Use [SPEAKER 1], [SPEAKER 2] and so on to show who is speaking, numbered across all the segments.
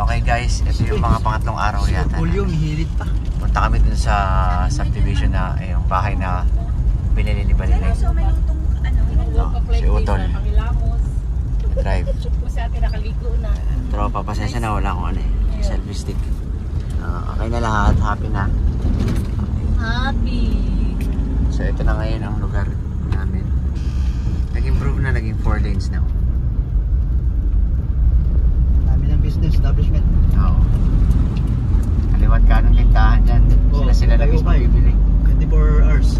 [SPEAKER 1] Okay guys, ito yung mga pangatlong araw yata.
[SPEAKER 2] Pulyo, hihilit pa.
[SPEAKER 1] Punta kami dun sa subdivision na yung bahay na binili ni Balilay.
[SPEAKER 3] So may lutong
[SPEAKER 1] Si Utol. Drive.
[SPEAKER 3] Kasi ate nakaligo na.
[SPEAKER 1] Tropa, pasensya na, wala akong selfie stick. Okay na lahat, happy na.
[SPEAKER 3] Happy.
[SPEAKER 1] So ito na ngayon ang lugar namin. Nag-improve na, naging 4 lanes na.
[SPEAKER 2] Dami ng business establishment.
[SPEAKER 1] Oo. Kaliwat ka ng tindahan dyan. Sila na mismo bibili.
[SPEAKER 2] 24 hours.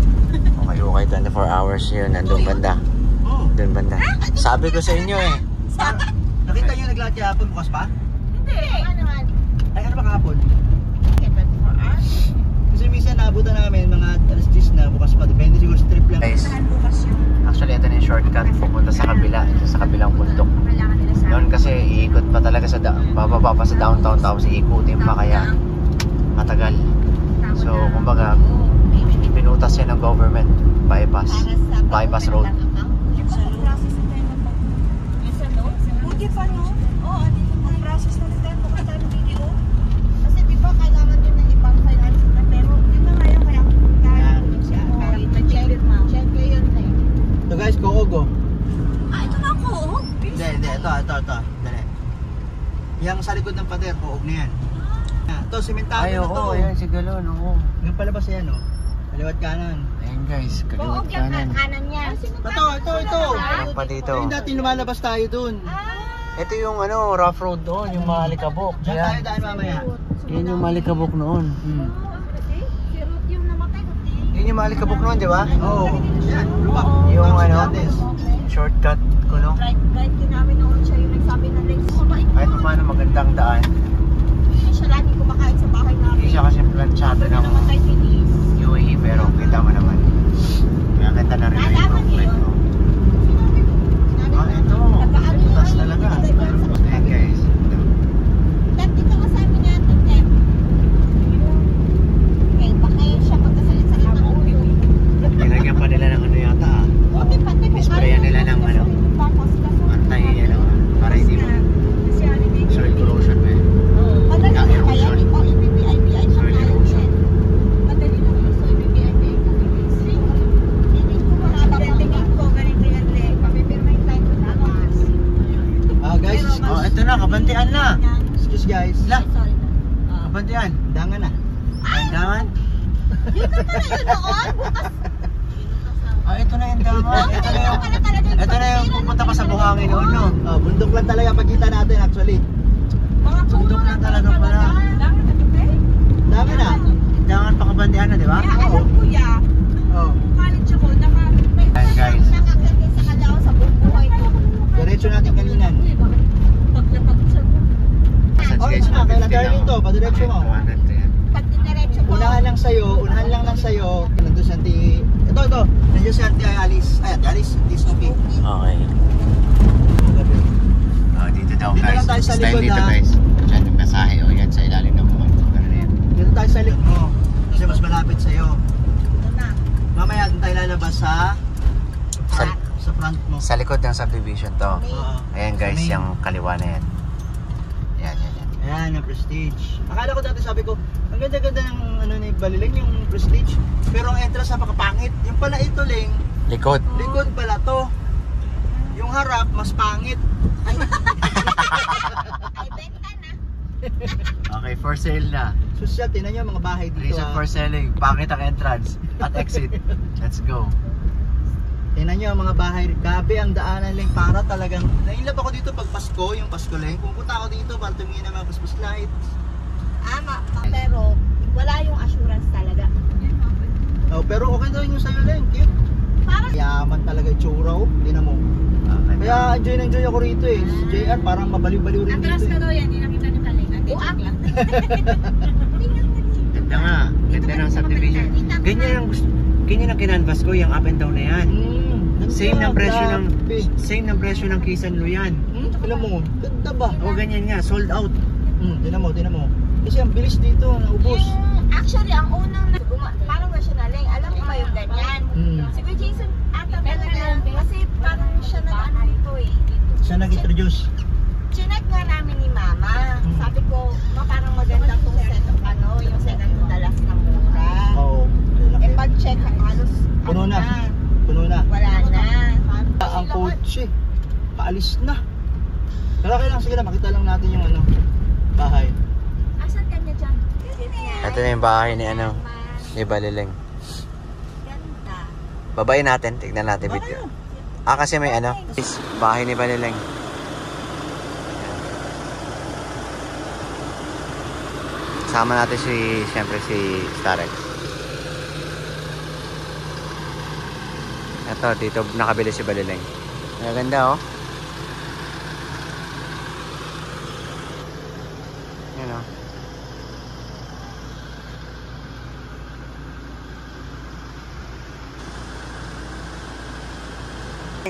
[SPEAKER 1] Okay, 24 hours yun. Nandun banda. Doon banda. Sabi ko sa inyo eh.
[SPEAKER 2] Nakita nyo naglahat kahapon, bukas pa?
[SPEAKER 3] Hindi. Ano man?
[SPEAKER 2] Ay, ano ba kahapon?
[SPEAKER 3] 24 hours.
[SPEAKER 2] Kasi minsan naabutan namin mga alas 10 na bukas pa. Depende siguro sa trip lang.
[SPEAKER 1] Guys,
[SPEAKER 3] Bukas yun.
[SPEAKER 1] actually ito na yung shortcut pupunta sa kabila. Sa kabilang bundok.
[SPEAKER 3] Kailangan nila sa
[SPEAKER 1] Noon kasi iikot pa talaga sa bababa pa sa downtown tapos iikutin pa kaya matagal. So kumbaga pinutas yan ng government. Bypass road.
[SPEAKER 3] Buti pa no? Oo, mag-process na rin tayo pumunta ng video. Kasi di ba kailangan din ng ibang finance na pero yun na nga yun kaya siya. Kaya check yun na eh.
[SPEAKER 2] So guys, Koogo.
[SPEAKER 3] Ah, ito na ako.
[SPEAKER 2] Hindi. Ito. Dali. Yang sa likod ng pader, Koog na yan. Ito, simentado
[SPEAKER 1] Ay,
[SPEAKER 2] na to.
[SPEAKER 1] oo, yan si Galon, oo.
[SPEAKER 2] Yung palabas yan, oh. Kaliwat kanan.
[SPEAKER 1] Ayan guys, kaliwat
[SPEAKER 3] Oo, yung
[SPEAKER 1] kanan.
[SPEAKER 3] kanan niya.
[SPEAKER 2] Ito.
[SPEAKER 1] Ayan pa dito.
[SPEAKER 2] Yung dati lumalabas tayo dun.
[SPEAKER 1] Ito yung rough road doon, yung malikabok.
[SPEAKER 2] Diyan tayo
[SPEAKER 1] Ayan.
[SPEAKER 2] daan mamaya.
[SPEAKER 1] Yan yung malikabok noon.
[SPEAKER 3] Si Ruth yung namatay ko.
[SPEAKER 1] Yun yung malikabok noon, di ba?
[SPEAKER 2] Oo. Yan, lupak.
[SPEAKER 1] Yung
[SPEAKER 2] Dates.
[SPEAKER 1] shortcut ko, no?
[SPEAKER 3] Guide din namin noon siya yung nagsabi ng legs. Mabait
[SPEAKER 1] Kahit pa paano magandang daan.
[SPEAKER 3] Hindi siya lagi kumakain sa bahay namin.
[SPEAKER 1] Hindi siya kasi planchado ng
[SPEAKER 3] namatay Denise.
[SPEAKER 1] UAE, pero kita mo naman. Kaya kita na rin yung improvement mo. Ito. Butas talaga. Ayan guys.
[SPEAKER 3] Dati ka kasama niya ito, Kem. Okay, baka yun siya pagkasalit-salit ng ulo.
[SPEAKER 1] Nilagyan pa nila ng yata
[SPEAKER 3] Buti pati pa.
[SPEAKER 1] Sprayan nila ng antay, para hindi mo soil corrosion ba eh.
[SPEAKER 3] Madali na kaya, ito IBBIBI pa
[SPEAKER 1] Soil
[SPEAKER 3] tayo
[SPEAKER 1] erosion.
[SPEAKER 3] yan. Madali na kaya sa IBBIBI pa hindi ko marabang ko, ganito yan le. Papipirma yung time ko na.
[SPEAKER 2] Guys,
[SPEAKER 1] Oh, ito na, kabantian na.
[SPEAKER 2] excuse guys.
[SPEAKER 1] La,
[SPEAKER 3] Sorry.
[SPEAKER 1] kabantian.
[SPEAKER 2] Dangan na.
[SPEAKER 1] Andangan.
[SPEAKER 3] Yun na pala yun noon. Bukas.
[SPEAKER 1] Ito na yung dangan. Ito na yung pupunta pa sa buhangin noon, no?
[SPEAKER 2] Bundok lang talaga pagkita natin actually.
[SPEAKER 3] Mga
[SPEAKER 1] Bundok na talaga pala.
[SPEAKER 2] Dangan na.
[SPEAKER 1] Dangan pa kabantian na, di ba?
[SPEAKER 3] alam ko ya.
[SPEAKER 2] Oh.
[SPEAKER 3] College ako,
[SPEAKER 1] Ayan, guys.
[SPEAKER 3] nakakagin sa kanya ako sa buong buhay ko.
[SPEAKER 2] Diretso natin kalinan.
[SPEAKER 3] Paglapag sa
[SPEAKER 2] Oh, ito na, kailan turning to, padiretso mo.
[SPEAKER 1] 200 to yan.
[SPEAKER 3] pagdidiretso ko.
[SPEAKER 2] Unahan lang ng sayo. Nandun si Auntie, ito. Nandiyan si Auntie Alice. Ay, Auntie Alice, Auntie Snoopy.
[SPEAKER 1] Okay. Dito daw
[SPEAKER 2] Dito
[SPEAKER 1] guys.
[SPEAKER 2] lang tayo sa
[SPEAKER 1] Style
[SPEAKER 2] likod,
[SPEAKER 1] dito
[SPEAKER 2] ha?
[SPEAKER 1] guys. Diyan yung masahe. O yan sa ilalim ng mga. Ganun yan.
[SPEAKER 2] Dito tayo sa likod mo. Kasi mas malapit sa'yo.
[SPEAKER 3] Ito na.
[SPEAKER 2] Mamaya doon tayo lalabas sa front mo.
[SPEAKER 1] Sa likod ng subdivision to.
[SPEAKER 2] Oo.
[SPEAKER 1] Ayan guys,
[SPEAKER 2] Sa main.
[SPEAKER 1] yung kaliwa na yan. Yan.
[SPEAKER 2] Ayan, yung Prestige. Akala ko dati sabi ko, ang ganda-ganda ng ni Baliling, yung Prestige. Pero ang entrance napakapangit. Yung pala ito, Ling,
[SPEAKER 1] Likod.
[SPEAKER 2] likod pala to. Yung harap, mas pangit.
[SPEAKER 3] Ay, benta na.
[SPEAKER 1] Okay, for sale na.
[SPEAKER 2] Social, tinan nyo mga bahay dito.
[SPEAKER 1] Reason for selling. Pangit ang entrance at exit. Let's go.
[SPEAKER 2] Tinan nyo mga bahay. Gabi ang daanan, Ling, para talagang, nainlap ako dito pag Pasko, yung Pasko, Ling. Pupunta ako dito para tumingin ng mga Christmas lights.
[SPEAKER 3] Pero wala yung assurance talaga.
[SPEAKER 2] Oh, pero okay daw yung sa'yo, Ling. Cute.
[SPEAKER 3] Parang
[SPEAKER 2] Yaman talaga yung tsura, oh. Tinan mo.
[SPEAKER 1] Okay.
[SPEAKER 2] Kaya enjoy ako rito eh. Si JR parang mabaliw-baliw rin dito.
[SPEAKER 3] ka daw yan, hindi nakita ni Taling.
[SPEAKER 1] Ganda nga. Ganda ng subdivision. Ganyan ang kinanvas ko, yung up and down na yan. Same ng presyo ng Kisan Luyan.
[SPEAKER 2] Alam mo, ganda ba?
[SPEAKER 1] O ganyan nga, sold out.
[SPEAKER 2] Tinan mo. Kasi ang bilis dito, naubos.
[SPEAKER 3] Actually, ang unang parang nationaling, alam ko ba yung ganyan? Si Kuya Jason, ata talaga, kasi parang siya nag-ano dito eh.
[SPEAKER 2] Siya nag-introduce.
[SPEAKER 3] Chinek nga namin ni Mama. Sabi ko,
[SPEAKER 2] alis na. Kalaki lang, sige lang, makita lang natin yung ano, bahay.
[SPEAKER 3] Asan kanya dyan?
[SPEAKER 1] Ito na yung bahay ni ano, ni Balileng.
[SPEAKER 3] Ganda.
[SPEAKER 1] Babayin natin, tignan natin video. Kasi may ano, bahay ni Balileng. Kasama natin siyempre si Starex. Ito, dito nakabili si Balileng. Maganda oh. Yan oh.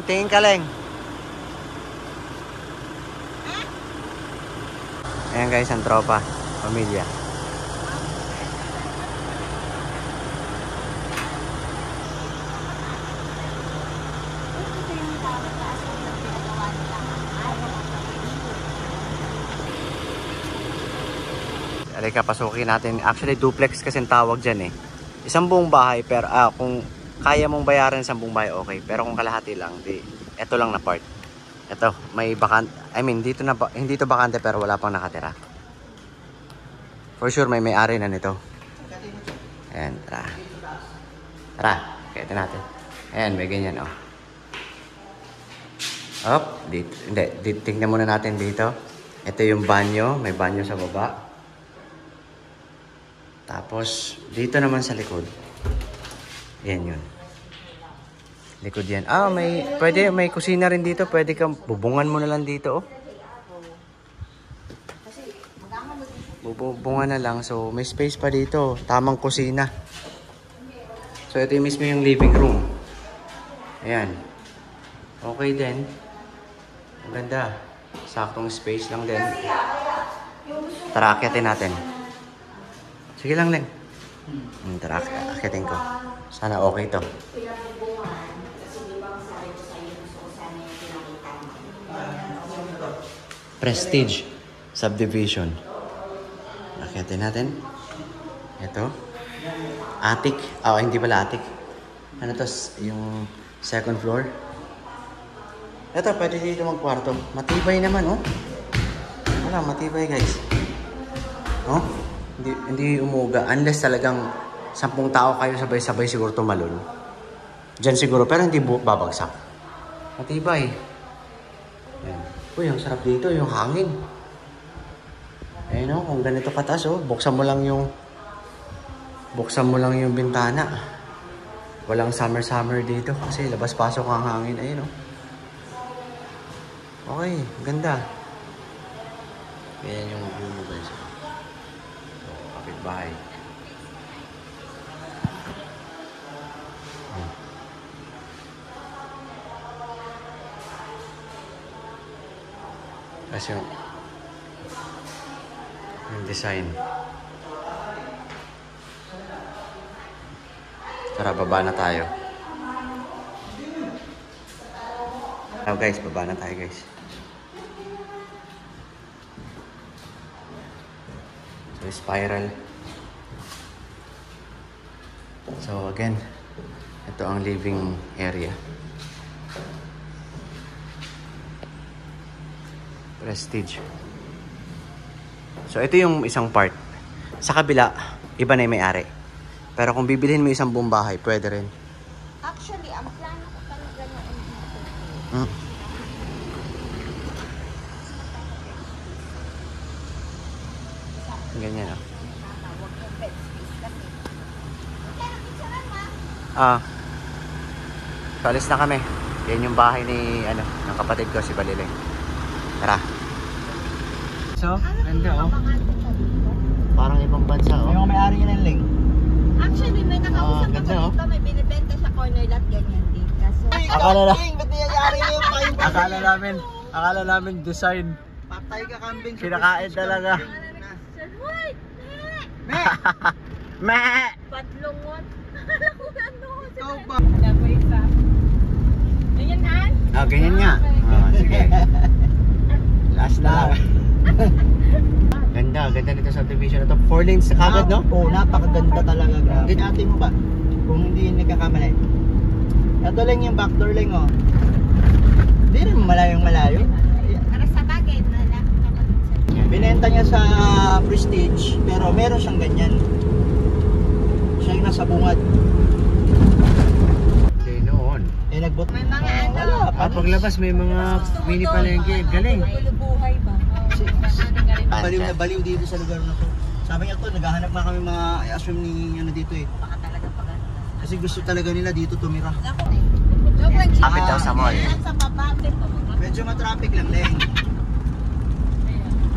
[SPEAKER 1] Tingin ka lang. Ayan guys, ang tropa, pamilya. Halika, pasukin natin. Actually, duplex kasi tawag dyan eh. Isang buong bahay, pero kung kaya mong bayaran isang buong bahay, okay. Pero kung kalahati lang, di, eto lang na part. Eto, may bakante. I mean, hindi to bakante pero wala pang nakatira. For sure, may may-ari na nito. Ayan, tara. Tara, kaya natin. Ayan, may ganyan, oh. Up, dito. Hindi, tingnan muna natin dito. Ito yung banyo. May banyo sa baba. Tapos, dito naman sa likod. Yan yun. Likod yan. May kusina rin dito. Pwede kang, bubungan mo na lang dito, oh. Bubungan na lang. So, may space pa dito. Tamang kusina. So, ito yung mismo yung living room. Ayan. Okay din. Ang ganda. Saktong space lang din. Tara, akyatin natin. Sige lang, Leng. Tara, akyatin ko. Sana okay to. Prestige Subdivision. Akyatin natin. Ito. Attic. Hindi pala attic. Ano to? Yung second floor. Ito, pwede dito magkwarto. Matibay naman, oh. Wala, matibay, guys. Oh? Hindi umuga. Unless talagang 10 tao kayo sabay-sabay siguro tumalon. Diyan siguro, pero hindi babagsak. Matibay. Ayan. Uy, ang sarap dito, yung hangin. Ayun oh, kung ganito kataas oh, buksan mo lang yung bintana. Walang summer dito kasi labas-pasok ang hangin. Ayun oh. Okay, ganda. Ayan yung view mo guys. Kapitbahay. Kasi yung design. Tara, baba na tayo. Guys, baba na tayo guys. So, spiral. So again, ito ang living area. Prestige. So ito yung isang part. Sa kabila, iba na yung may-ari. Pero kung bibilhin mo isang buong bahay, pwede rin.
[SPEAKER 3] Actually, ang plano ko talaga na dito.
[SPEAKER 1] Ganyan oh. So, alis na kami. Yan yung bahay ni ng kapatid ko si Balileng. Tara. So, ganda oh. Parang ibang bansa oh.
[SPEAKER 2] Yung may-ari niya ng Leng.
[SPEAKER 3] Actually, may nakausap ako
[SPEAKER 1] ganda,
[SPEAKER 3] dito. May binibenta sa corner lot ganyan din. Kaso,
[SPEAKER 2] Akala namin design. Patay ka kambing. Kinakain talaga.
[SPEAKER 3] Wait!
[SPEAKER 2] Me! Me!
[SPEAKER 3] Patlungot. Alam ko ano.
[SPEAKER 2] Ikaw ba?
[SPEAKER 3] Ganyan Han?
[SPEAKER 1] Ganyan nga. Sige. Last na lang. Ganda nito subdivision na to. 4 lanes sa kagad, no?
[SPEAKER 2] Oo, napakaganda talaga. Grabe. Ate mo ba? Kung hindi nagkakamali. Ito lang yung backdoor lang, oh. Hindi rin malayong malayo.
[SPEAKER 3] Para sa bagay, nalapit naman sa...
[SPEAKER 2] Binenta niya sa Prestige, pero meron siyang ganyan. Siya yung nasa bungad.
[SPEAKER 1] Noon.
[SPEAKER 2] Nagbot.
[SPEAKER 3] May mga
[SPEAKER 2] Wala,
[SPEAKER 1] Paglabas may mga mini palengke. Galing.
[SPEAKER 3] Buhay ba?
[SPEAKER 2] Baliw na baliw dito sa lugar na to. Sabi niya to, naghahanap na kami mga i-assume ni ano dito eh.
[SPEAKER 3] Baka talaga pag
[SPEAKER 2] Kasi gusto talaga nila dito tumira.
[SPEAKER 1] Kapit daw sa mall.
[SPEAKER 3] Sa baba,
[SPEAKER 2] Medyo matraffic lang, Leng.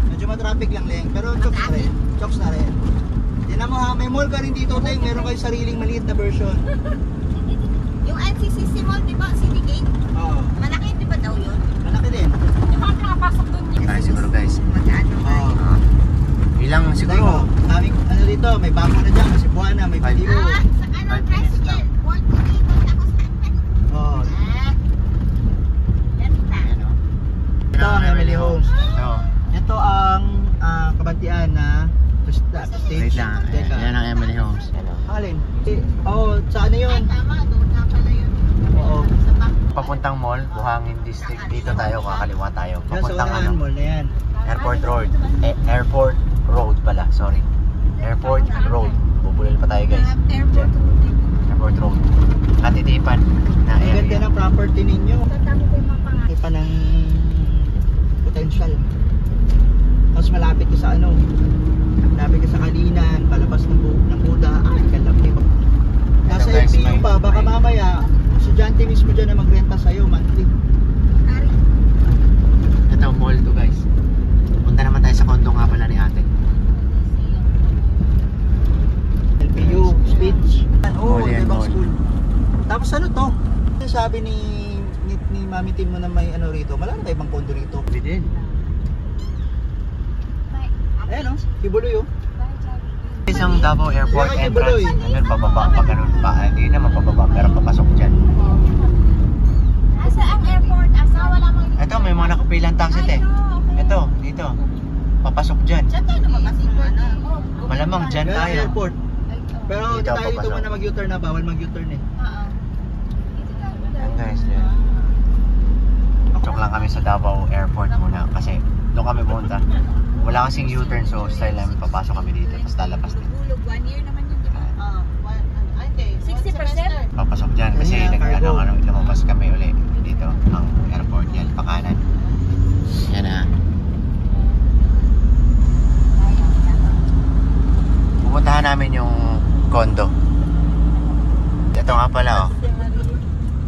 [SPEAKER 2] Medyo matraffic lang, Leng. Pero chokes na rin. Chokes na rin. Tignan mo ha, may mall ka rin dito, Leng. Meron kayo sariling maliit na version.
[SPEAKER 3] yung NCCC Mall, di ba? City Gate?
[SPEAKER 2] Oo.
[SPEAKER 3] Malaki, di ba daw yun?
[SPEAKER 2] Malaki din.
[SPEAKER 3] Di ba nakapasok doon?
[SPEAKER 1] Tayo siguro guys.
[SPEAKER 3] Magkano?
[SPEAKER 2] Oo.
[SPEAKER 1] Ilang siguro.
[SPEAKER 2] Daming ano dito, may bangko na dyan, kasi Buwana, may
[SPEAKER 1] Five.
[SPEAKER 2] video.
[SPEAKER 3] Ah, sa kanan, President. 48. Tapos,
[SPEAKER 2] Oo.
[SPEAKER 3] ganda.
[SPEAKER 1] Ayan o.
[SPEAKER 2] Ito ang Emily Homes.
[SPEAKER 1] Ito.
[SPEAKER 2] Ito ang kabantian na
[SPEAKER 1] Wait
[SPEAKER 2] stage.
[SPEAKER 1] lang.
[SPEAKER 2] Teka.
[SPEAKER 1] Yan ang Emily Homes.
[SPEAKER 2] Alin? Oo, sa ano yun?
[SPEAKER 3] Tama, doon na pala yun.
[SPEAKER 2] Oo.
[SPEAKER 3] Sa back.
[SPEAKER 1] Papuntang mall, Buhangin District. Dito tayo, kakaliwa tayo.
[SPEAKER 2] Yan sa
[SPEAKER 1] Papuntang
[SPEAKER 2] unahan
[SPEAKER 1] ano?
[SPEAKER 2] mall na yan.
[SPEAKER 1] Airport Road. Airport Road pala, sorry. Airport Road. Bubulil pa tayo guys.
[SPEAKER 3] Airport.
[SPEAKER 1] Airport Road. Katitipan na
[SPEAKER 2] Ang ganda
[SPEAKER 1] area.
[SPEAKER 2] ng property ninyo.
[SPEAKER 3] Tatamo ko yung mga pangalan.
[SPEAKER 2] Hindi pa ng potential. Tapos malapit ka sa ano, malapit ka sa Kalinan, palabas ng Buda, ay kalapit. Nasa
[SPEAKER 1] Ito, guys,
[SPEAKER 2] LPU pa, baka
[SPEAKER 1] may-
[SPEAKER 2] mamaya, estudyante mismo dyan na magrenta sa'yo monthly.
[SPEAKER 3] Ari.
[SPEAKER 1] Ito, mall to guys. Punta naman tayo sa condo nga pala ni ate.
[SPEAKER 2] LPU, speech. Oo,
[SPEAKER 1] Mall yan,
[SPEAKER 2] ibang
[SPEAKER 1] mall.
[SPEAKER 2] school. Tapos ano to? Sabi ni mami team mo na may ano rito, malaki na ibang condo rito.
[SPEAKER 1] Bidin.
[SPEAKER 2] Ayan o, Kibuloy o.
[SPEAKER 1] Isang Davao Airport
[SPEAKER 2] Kaya kay
[SPEAKER 1] entrance.
[SPEAKER 2] Buloy.
[SPEAKER 1] Ayun, pababa pa ganun pa. Hindi naman pababa, pero papasok dyan.
[SPEAKER 3] Asa ang airport? Asa wala mang...
[SPEAKER 1] Ito, may mga nakapilang taxi te. Ito, dito. Papasok dyan.
[SPEAKER 3] Diyan tayo lumabas yung ano.
[SPEAKER 1] Malamang dyan
[SPEAKER 2] Kaya
[SPEAKER 1] tayo.
[SPEAKER 2] airport. Pero
[SPEAKER 1] Dito,
[SPEAKER 2] tayo dito
[SPEAKER 1] papasok.
[SPEAKER 2] muna mag-U-turn na, bawal mag-U-turn eh.
[SPEAKER 1] Yan guys, yan. Pasok lang kami sa Davao Airport muna kasi doon kami pumunta. Wala kasing U-turn so style namin papasok kami dito tapos lalabas din.
[SPEAKER 3] Hulog, 1 year naman yun, di ba? Hindi. 60%?
[SPEAKER 1] Papasok dyan kasi
[SPEAKER 2] Ayan, cargo.
[SPEAKER 1] lumabas kami uli dito ang airport yan, pakanan. Yan na. Pupuntahan namin yung condo. Ito nga pala oh.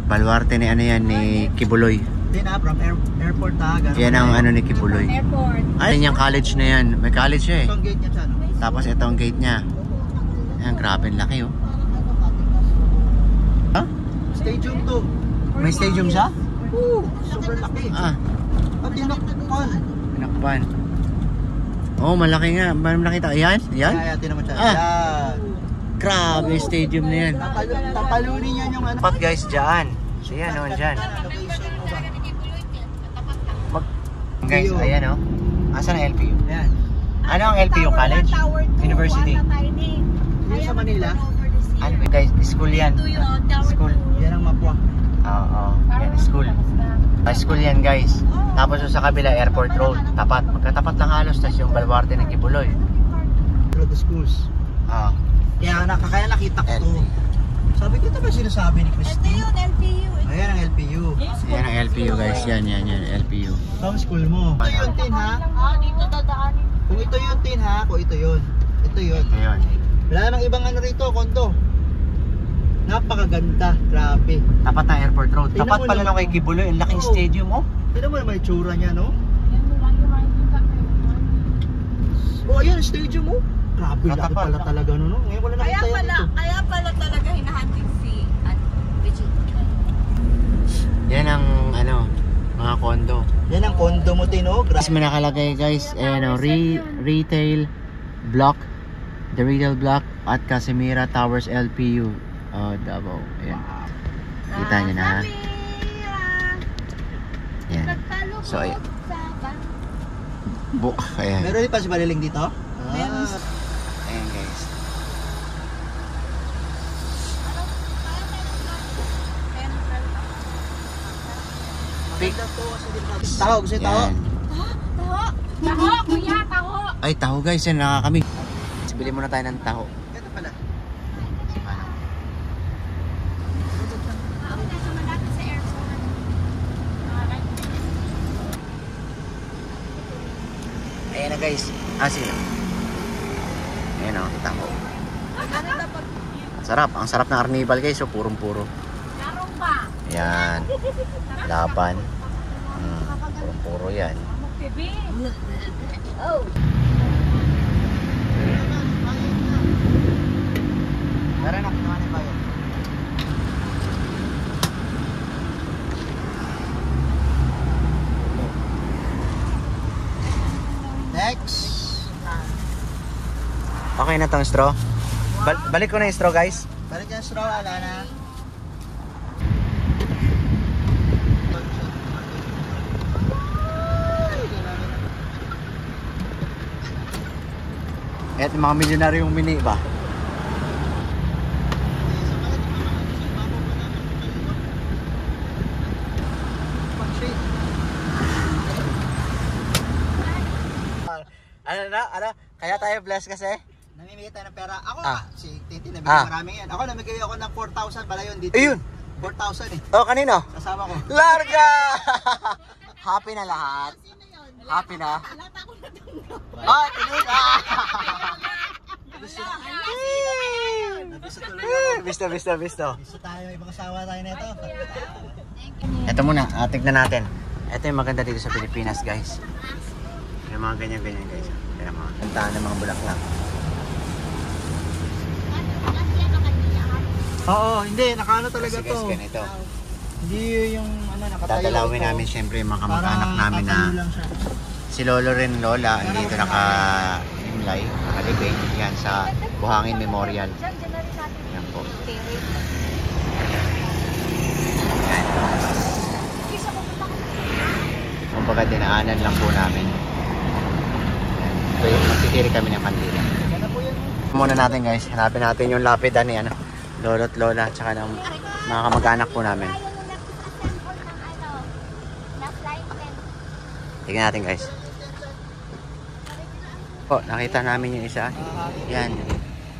[SPEAKER 1] Baluarte ni ano yan ni Kibuloy.
[SPEAKER 2] Hindi na, from airport ha.
[SPEAKER 1] Yan ang ano ni Kibuloy.
[SPEAKER 3] Airport.
[SPEAKER 1] Ay, yung college na yan. May college siya eh.
[SPEAKER 2] Ito ang gate niya dyan. No?
[SPEAKER 1] Tapos ito ang gate niya. Ayan, grabe ang laki oh. Ha?
[SPEAKER 2] Stadium to.
[SPEAKER 1] May stadium siya?
[SPEAKER 2] Oo, sobrang laki.
[SPEAKER 1] Ah,
[SPEAKER 2] At tinakpan.
[SPEAKER 1] pinakpan. Oh, malaki nga. Paano nakita? Ayan? Ayan?
[SPEAKER 2] Kaya naman siya.
[SPEAKER 1] Ah.
[SPEAKER 2] Yan.
[SPEAKER 1] Grabe stadium na yan.
[SPEAKER 2] Tapalunin yan yung ano.
[SPEAKER 1] Dapat guys, dyan. Ayan oh, dyan.
[SPEAKER 2] Location mo ba?
[SPEAKER 1] Guys, ayan oh. Asan ang LPU?
[SPEAKER 2] Yan.
[SPEAKER 1] Ano ang LPU? College? University?
[SPEAKER 2] Yung sa Manila,
[SPEAKER 1] Ano ba guys? School yan. School.
[SPEAKER 2] yan ang mapwa.
[SPEAKER 1] Oo, yan. School. School yan guys. Tapos yung sa kabila, Airport Road. Tapat. Magkatapat lang halos. Tapos yung baluarte ng Kibuloy.
[SPEAKER 2] Through the schools.
[SPEAKER 1] Ah.
[SPEAKER 2] Kaya nakita ko to. Sabi ko, ito ba sinasabi ni
[SPEAKER 3] Ito
[SPEAKER 2] Christine?
[SPEAKER 3] yun, LPU.
[SPEAKER 2] Ayan ang LPU.
[SPEAKER 1] Yan ang LPU guys. Yan, LPU.
[SPEAKER 2] Ito ang school mo. Ito yun, Tin, ha?
[SPEAKER 3] Dito dadaanin.
[SPEAKER 2] Kung ito yun, Tin, ha? Kung ito yun. Ito yun.
[SPEAKER 1] Ayun.
[SPEAKER 2] Wala namang ibang ano rito, kondo. Napakaganda. Grabe.
[SPEAKER 1] Tapat na Airport Road.
[SPEAKER 2] Tingnan
[SPEAKER 1] Tapat
[SPEAKER 2] mo
[SPEAKER 1] pala
[SPEAKER 2] lang.
[SPEAKER 1] lang kay Kibuloy. Ang laking
[SPEAKER 2] Oo.
[SPEAKER 1] stadium oh.
[SPEAKER 2] Tignan mo naman yung tsura niya, no? Oh, ayan, stadium mo. Grabe, laki
[SPEAKER 1] Katapat.
[SPEAKER 2] pala talaga, no? Ngayon ko lang nakita yan dito.
[SPEAKER 3] Kaya pala talaga hinahanting si Richie.
[SPEAKER 1] Yan ang ano, mga condo.
[SPEAKER 2] Yan ang kondo mo, Tin, oh.
[SPEAKER 1] Tapos
[SPEAKER 2] Grabe.
[SPEAKER 1] may nakalagay guys, ayan o, retail block, the retail block at Casimira Towers LPU, Davao. Ayan. Kita nyo na ha. Ayan. So, ayan. Ayan.
[SPEAKER 2] Meron din pa si Baliling dito?
[SPEAKER 3] Meron.
[SPEAKER 1] Ayan guys. Pick.
[SPEAKER 2] Taho, gusto yung taho?
[SPEAKER 1] Yan.
[SPEAKER 3] Taho, kuya, taho.
[SPEAKER 1] Ay, taho guys, yan nakakami. Bili muna tayo ng taho.
[SPEAKER 2] Ito pala.
[SPEAKER 1] Ayan na guys. Sige. Ayan o, taho. Sarap. Ang sarap ng arnibal guys. So, purong-puro.
[SPEAKER 3] Larong ba?
[SPEAKER 1] Yan. Laban. Purong-puro yan.
[SPEAKER 3] Bebe. Oh.
[SPEAKER 2] Meron na, naman yung bayan. Next.
[SPEAKER 1] Okay na tong straw. Balik ko na yung straw guys.
[SPEAKER 2] Balik yung straw, ala na.
[SPEAKER 1] At mga milyonaryong mini ba? Ano? Kaya tayo blessed kasi?
[SPEAKER 2] Namimigay tayo ng pera. Ako si Titi namigay maraming yan. Ako namigay ako ng 4,000 pala yun dito.
[SPEAKER 1] Ayun!
[SPEAKER 2] 4,000 eh.
[SPEAKER 1] Oh, kanino?
[SPEAKER 2] Kasama ko.
[SPEAKER 1] Larga! Happy na lahat. Happy na. Tinula! Bisto.
[SPEAKER 2] Gusto tayo, ibang asawa tayo na ito.
[SPEAKER 1] Ito muna, tignan natin. Ito yung maganda dito sa Pilipinas guys. Yung mga ganyan-ganyan guys. Kaya mga kantaan ng mga bulaklak.
[SPEAKER 2] Oo, hindi. Nakaano talaga
[SPEAKER 1] Kasi
[SPEAKER 2] to.
[SPEAKER 1] guys, ganito.
[SPEAKER 2] Hindi yung nakatayo.
[SPEAKER 1] Dadalawin
[SPEAKER 2] ito.
[SPEAKER 1] namin syempre yung mga kamag-anak namin na
[SPEAKER 2] tatayo lang siya.
[SPEAKER 1] si Lolo rin Lola. Andito naka-imlay, nakalibing. Yan sa Buhangin Memorial. Yan po. Yan. Kumbaga dinaanan lang po namin. So yung magtitiri kami ng kandila.
[SPEAKER 2] Ganda po yun.
[SPEAKER 1] Muna natin guys, hanapin natin yung lapida ni Lolo at Lola tsaka ng mga kamag-anak po namin. Tingnan natin guys. Po, nakita namin yung isa. Yan,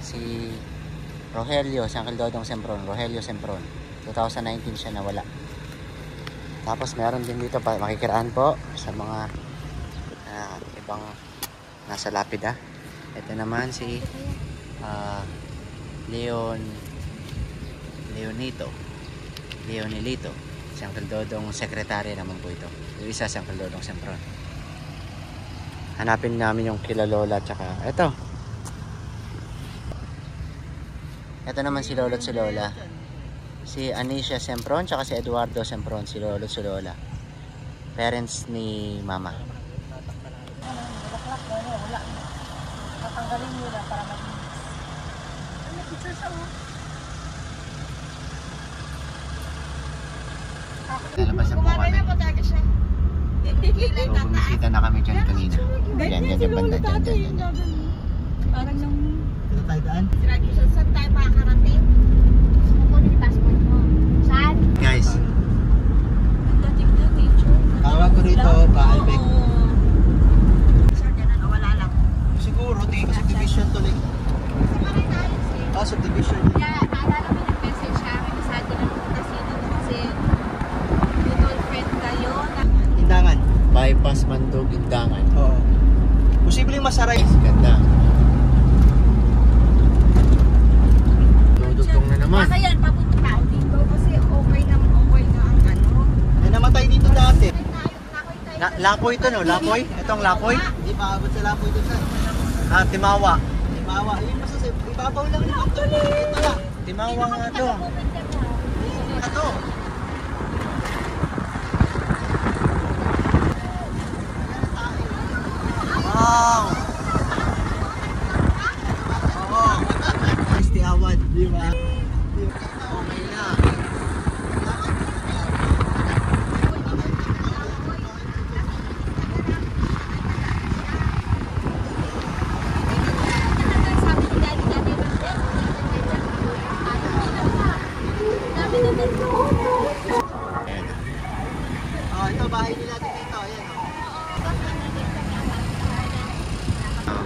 [SPEAKER 1] si Rogelio, si Uncle Dodong Sempron. Rogelio Sempron. 2019 siya nawala. Tapos meron din dito pa makikiraan po sa mga ibang nasa lapida. Ito naman si Leonelito. Si Uncle Dodong sekretary naman po ito. Yung isa si Uncle Dodong Sempron. Hanapin namin yung kila Lola tsaka ito. Ito naman si Lolo at si Lola. Si Anisha Sempron tsaka si Eduardo Sempron, si Lolo at si Lola. Parents ni Mama.
[SPEAKER 3] Tatanggalin nyo na para mag-mix. Ano picture siya mo?
[SPEAKER 1] Lalabas na po kami. So bumisita na kami dyan kanina. Yan banda dyan.
[SPEAKER 3] Parang nung...
[SPEAKER 2] Dito tayo daan.
[SPEAKER 3] Saan tayo makakarating? Kukunin yung passport mo. Saan?
[SPEAKER 1] Guys,
[SPEAKER 3] Dating na nature.
[SPEAKER 2] Tawag ko rito, Baalbek.
[SPEAKER 3] Sir, ganun, wala lang.
[SPEAKER 2] Siguro, tingin ko subdivision tuloy. Subdivision.
[SPEAKER 3] Kaya, naalala mo yung message siya, may sabi na pumunta sino kasi mutual friend kayo.
[SPEAKER 2] Indangan.
[SPEAKER 1] bypass Mandog Indangan.
[SPEAKER 2] Oo. Posibleng masaray.
[SPEAKER 1] Ganda. Dudugtong na naman.
[SPEAKER 3] Baka yan, papunta tao dito kasi okay na ang ano.
[SPEAKER 2] May namatay dito dati.
[SPEAKER 1] Lapoy ito no? Lapoy? Itong Lapoy?
[SPEAKER 2] Hindi maabot sa lapoy dito sa.
[SPEAKER 1] Timawa.
[SPEAKER 2] Mawa. Ayun, masasip. Ibabaw lang naman. Ito na.
[SPEAKER 1] Timawa nga to.
[SPEAKER 2] Ito.
[SPEAKER 1] Wow! Oo. Christy Awad.
[SPEAKER 2] Di ba?
[SPEAKER 1] Okay na.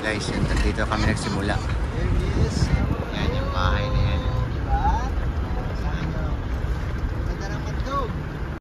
[SPEAKER 1] guys, yun, dito kami nagsimula.